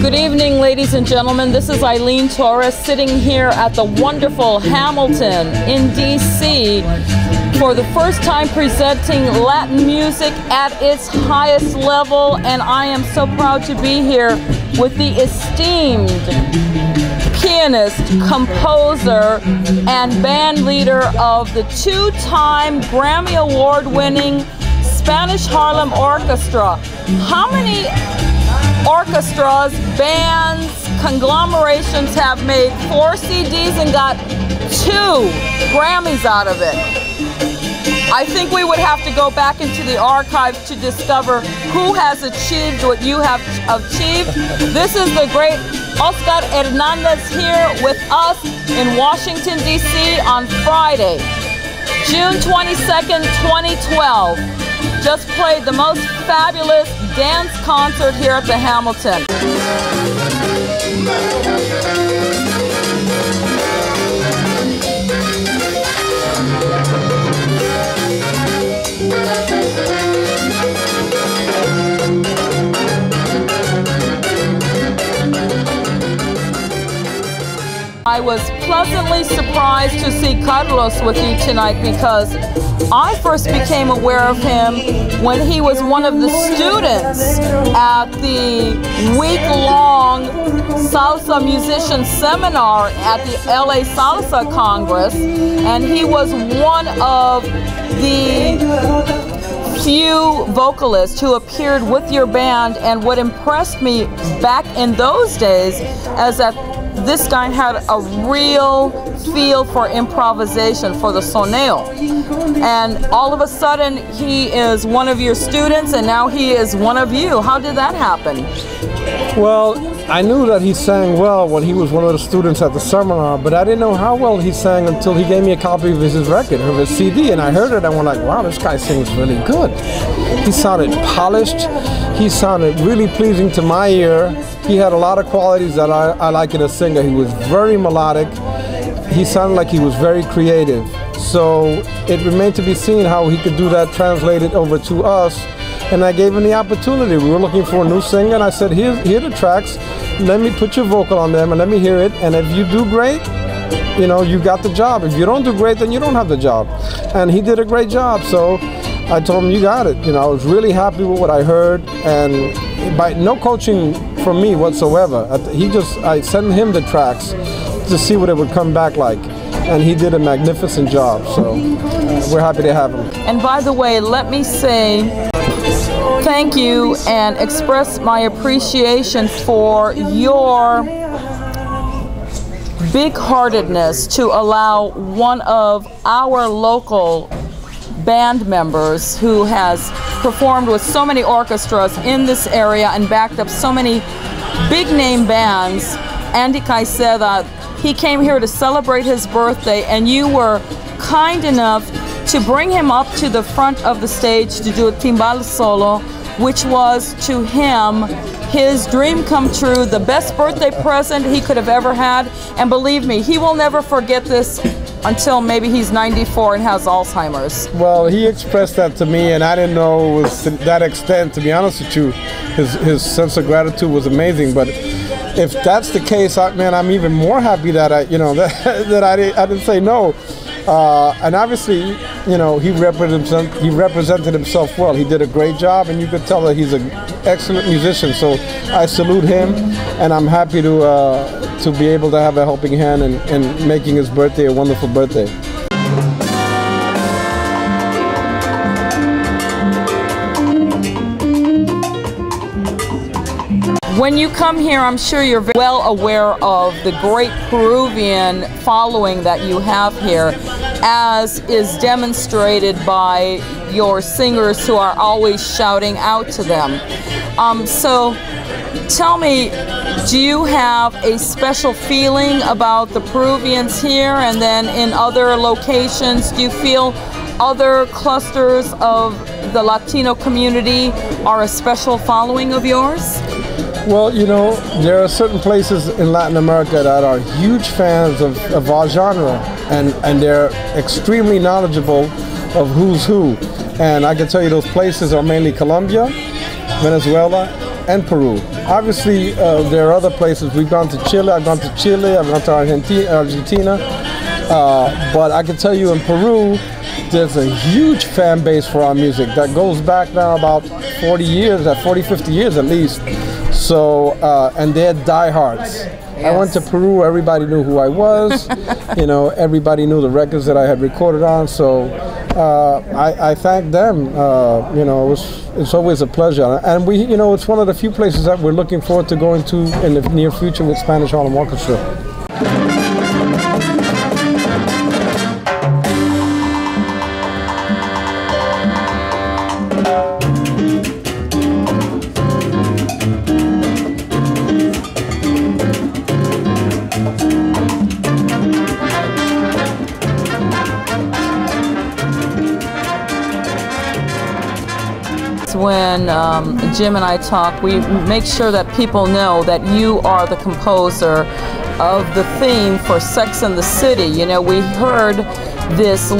Good evening, ladies and gentlemen. This is Eileen Torres sitting here at the wonderful Hamilton in DC for the first time presenting Latin music at its highest level, and I am so proud to be here with the esteemed pianist, composer, and band leader of the two-time Grammy Award-winning Spanish Harlem Orchestra. How many orchestras, bands, conglomerations have made 4 CDs and got 2 Grammys out of it? I think we would have to go back into the archives to discover who has achieved what you have achieved. This is the great Oscar Hernandez here with us in Washington, D.C. on Friday, June 22nd, 2012. Just played the most fabulous dance concert here at the Hamilton. I was pleasantly surprised to see Carlos with you tonight because I first became aware of him when he was one of the students at the week-long salsa musician seminar at the LA Salsa Congress, and he was one of the few vocalists who appeared with your band. And what impressed me back in those days is that this guy had a real feel for improvisation, for the soneo. And all of a sudden, he is one of your students, and now he is one of you. How did that happen? Well, I knew that he sang well when he was one of the students at the seminar, but I didn't know how well he sang until he gave me a copy of his record, of his CD, and I heard it, and I went like, wow, this guy sings really good. He sounded polished. He sounded really pleasing to my ear. He had a lot of qualities that I like in a singer. He was very melodic. He sounded like he was very creative. So it remained to be seen how he could do that, translated over to us. And I gave him the opportunity. We were looking for a new singer, and I said, here are the tracks. Let me put your vocal on them and let me hear it. And if you do great, you know, you got the job. If you don't do great, then you don't have the job. And he did a great job. So I told him, you got it. You know, I was really happy with what I heard, and by no coaching from me whatsoever. I sent him the tracks to see what it would come back like, and he did a magnificent job. So we're happy to have him. And by the way, let me say thank you and express my appreciation for your big-heartedness to allow one of our local band members who has performed with so many orchestras in this area and backed up so many big-name bands, Andy Caicedo. He came here to celebrate his birthday, and you were kind enough to bring him up to the front of the stage to do a timbal solo, which was to him his dream come true, the best birthday present he could have ever had. And believe me, he will never forget this until maybe he's 94 and has Alzheimer's. Well, he expressed that to me, and I didn't know it was to that extent, to be honest with you. His sense of gratitude was amazing. But if that's the case, man, I'm even more happy that I didn't say no. And obviously, you know, he represented himself well. He did a great job, and you could tell that he's an excellent musician. So I salute him, and I'm happy to be able to have a helping hand in making his birthday a wonderful birthday. When you come here, I'm sure you're very well aware of the great Peruvian following that you have here, as is demonstrated by your singers who are always shouting out to them. So tell me, do you have a special feeling about the Peruvians here, and then in other locations? Do you feel other clusters of the Latino community are a special following of yours? Well, you know, there are certain places in Latin America that are huge fans of our genre, and they're extremely knowledgeable of who's who. And I can tell you those places are mainly Colombia, Venezuela, and Peru. Obviously, there are other places. We've gone to Chile. I've gone to Chile. I've gone to Argentina. But I can tell you in Peru, there's a huge fan base for our music that goes back now about 40 years, 50 years at least. So, and they're diehards. Yes. I went to Peru, everybody knew who I was. You know, everybody knew the records that I had recorded on. So I thank them. You know, it's always a pleasure. And we, you know, it's one of the few places that we're looking forward to going to in the near future with Spanish Harlem Orchestra. When Jim and I talk, we make sure that people know that you are the composer of the theme for Sex and the City. You know, we heard this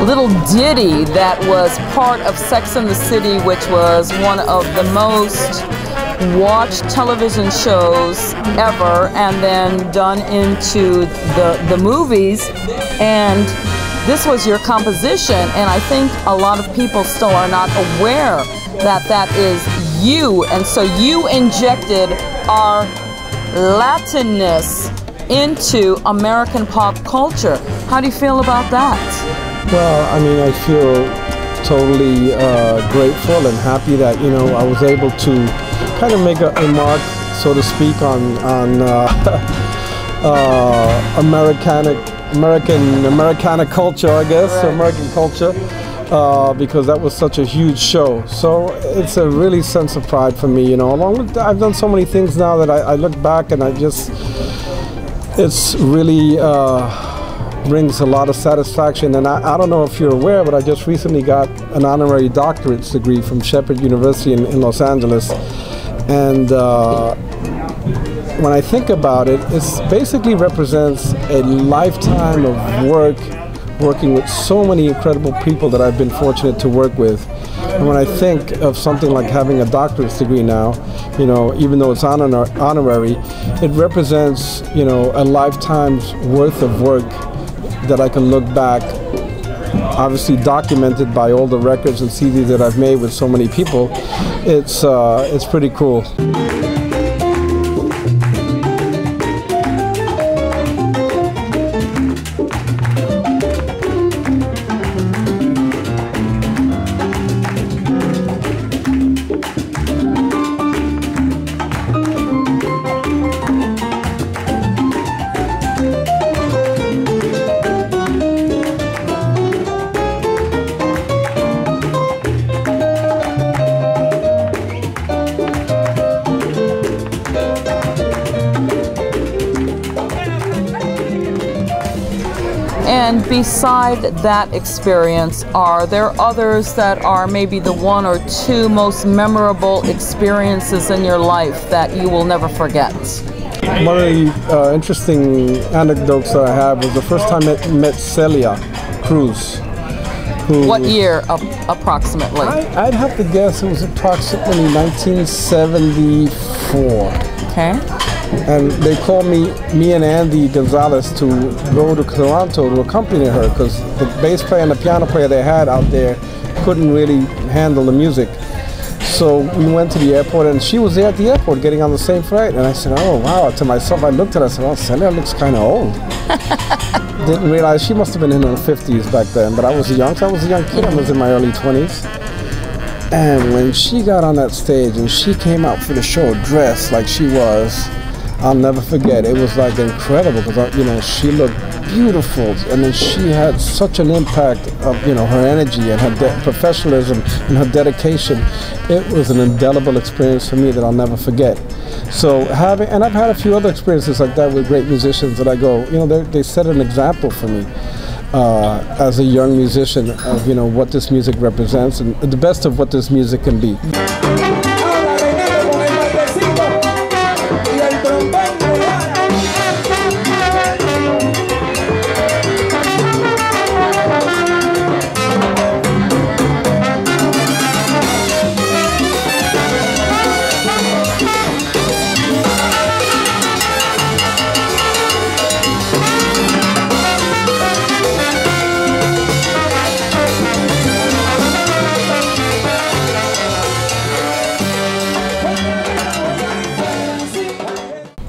little ditty that was part of Sex and the City, which was one of the most watched television shows ever, and then done into the movies. And this was your composition, and I think a lot of people still are not aware that that is you. And so you injected our Latinness into American pop culture. How do you feel about that? Well, I mean, I feel totally grateful and happy that, you know, I was able to kind of make a mark, so to speak, on Americana culture, I guess, right. American culture, because that was such a huge show. So it's a really sense of pride for me, you know. Along with, I've done so many things now that I look back and it's really brings a lot of satisfaction. And I don't know if you're aware, but I just recently got an honorary doctorate degree from Shepherd University in Los Angeles. And when I think about it, it basically represents a lifetime of working with so many incredible people that I've been fortunate to work with. And when I think of something like having a doctorate degree now, you know, even though it's honorary, it represents, you know, a lifetime's worth of work that I can look back, obviously documented by all the records and CDs that I've made with so many people. It's pretty cool. And beside that experience, are there others that are maybe the one or two most memorable experiences in your life that you will never forget? One of the interesting anecdotes that I have was the first time I met Celia Cruz. What year, approximately? I'd have to guess it was approximately 1974. Okay. And they called me and Andy Gonzalez to go to Toronto to accompany her because the bass player and the piano player they had out there couldn't really handle the music. So we went to the airport and she was there at the airport getting on the same flight. And I said, oh wow, to myself, I looked at her, I said, oh, Celia looks kind of old. Didn't realize she must have been in her 50s back then, but I was a young kid, I was in my early 20s. And when she got on that stage and she came out for the show dressed like she was, I'll never forget. It was like incredible because, you know, she looked beautiful, and then she had such an impact of, you know, her energy and her professionalism and her dedication. It was an indelible experience for me that I'll never forget. So and I've had a few other experiences like that with great musicians that I go, you know, they set an example for me as a young musician of, you know, what this music represents and the best of what this music can be.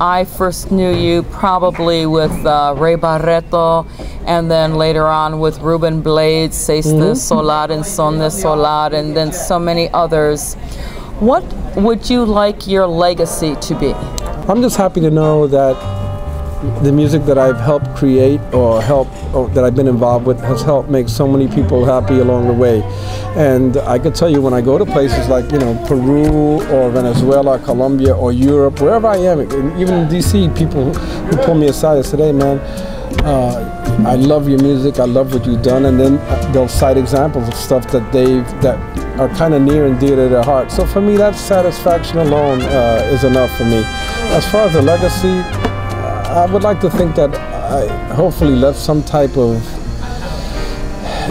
I first knew you probably with Ray Barreto, and then later on with Ruben Blades, Seis de Solar and Son de Solar, and then so many others. What would you like your legacy to be? I'm just happy to know that the music that I've helped create or that I've been involved with has helped make so many people happy along the way. And I can tell you, when I go to places like, you know, Peru or Venezuela, Colombia or Europe, wherever I am, even in DC, people who pull me aside and say, hey man, I love your music, I love what you've done, and then they'll cite examples of stuff that are kind of near and dear to their heart. So for me, that satisfaction alone is enough for me. As far as the legacy, I would like to think that I hopefully left some type of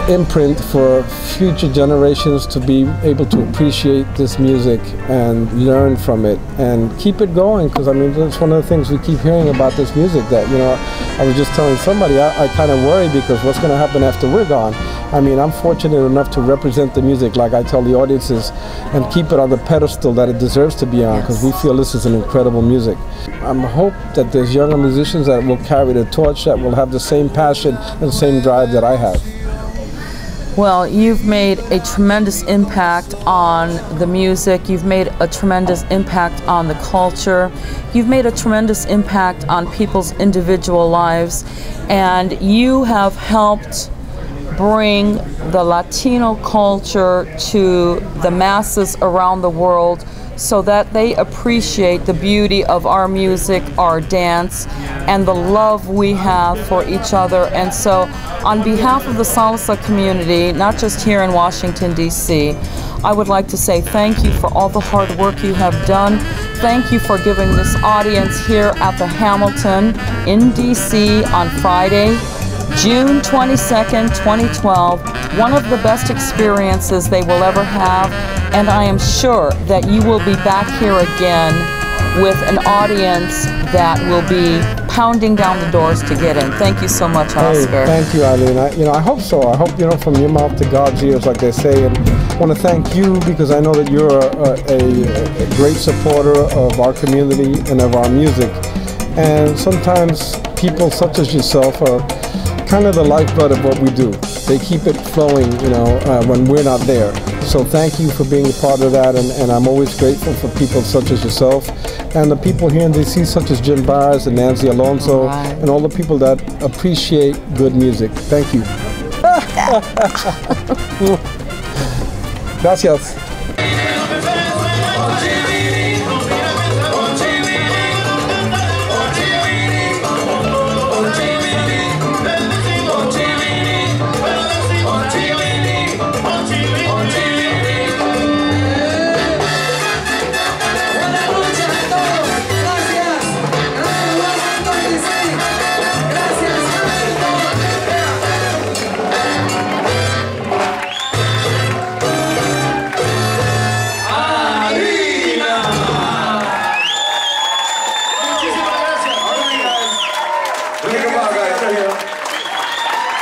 imprint for future generations to be able to appreciate this music and learn from it and keep it going, because I mean, that's one of the things we keep hearing about this music, that, you know, I was just telling somebody, I kind of worry because what's going to happen after we're gone. I mean, I'm fortunate enough to represent the music, like I tell the audiences, and keep it on the pedestal that it deserves to be on, because we feel this is an incredible music. I hope that there's younger musicians that will carry the torch, that will have the same passion and the same drive that I have. Well, you've made a tremendous impact on the music. You've made a tremendous impact on the culture. You've made a tremendous impact on people's individual lives. And you have helped bring the Latino culture to the masses around the world so that they appreciate the beauty of our music, our dance, and the love we have for each other. And so on behalf of the salsa community, not just here in Washington, D.C., I would like to say thank you for all the hard work you have done. Thank you for giving this audience here at the Hamilton in D.C. on Friday, June 22nd, 2012, one of the best experiences they will ever have, and I am sure that you will be back here again with an audience that will be pounding down the doors to get in. Thank you so much, Oscar. Hey, thank you, Eileen. I hope so. I hope, from your mouth to God's ears, like they say. And I want to thank you because I know that you're a great supporter of our community and of our music. And sometimes people such as yourself are kind of the lifeblood of what we do. They keep it flowing, when we're not there. So thank you for being a part of that, and I'm always grateful for people such as yourself and the people here in DC such as Jim Byers and Nancy Alonso, and all the people that appreciate good music. Thank you. Gracias.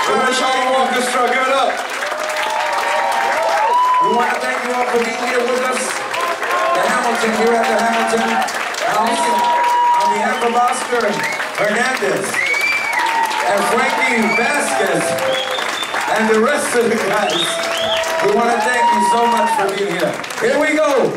Spanish Harlem Orchestra, give it up. We want to thank you all for being here with us. The Hamilton, here at the Hamilton House. On behalf of Oscar Hernandez and Frankie Vasquez and the rest of the guys, we want to thank you so much for being here. Here we go.